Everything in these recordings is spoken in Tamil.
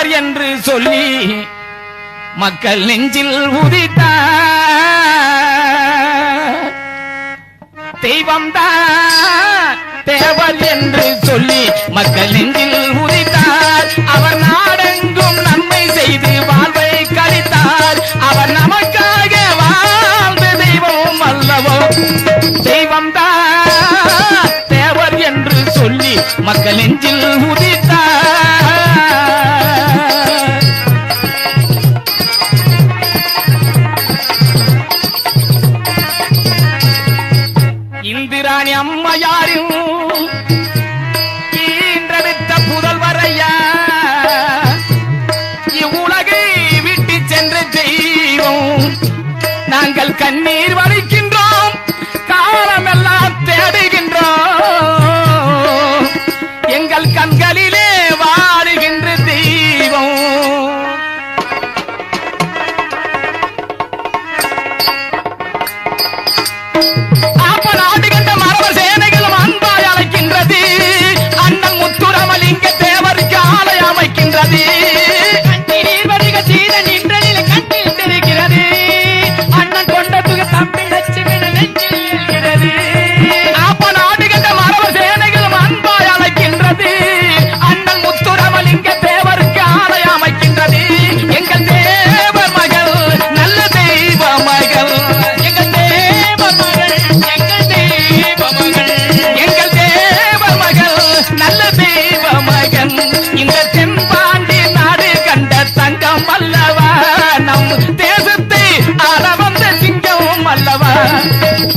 தேவர் என்று சொல்லி மக்கள் நெஞ்சில் உதித்தார். தெய்வம்தான் தேவர் என்று சொல்லி மக்கள் நெஞ்சில் உதித்தார். அவர் நாடெங்கும் நன்மை செய்து வாழ்வை கழித்தார். அவர் நமக்காக வாழ்ந்த தெய்வம் அல்லவோ. தெய்வம்தான் தேவர் என்று சொல்லி மக்கள் நெஞ்சில் உதித்தார். இந்திராணி அம்மையாரும் ஈன்றெடுத்த புதல்வரையா இவ்வுலகை விட்டு சென்ற தெய்வம். நாங்கள் கண்ணீர் வடிக்கின்றோம், காலமெல்லாம் தேடுகின்றோம். எங்கள் கண்களிலே வாழுகின்ற தெய்வம்.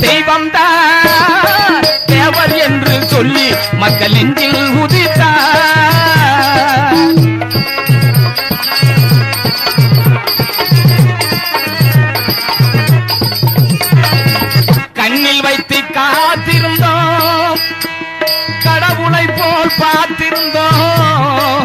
தெய்வம்தான் தேவர் என்று சொல்லி மக்கள் நெஞ்சில் உதித்தார். கண்ணில் வைத்து காத்திருந்தோம், கடவுளை போல் பார்த்திருந்தோம்.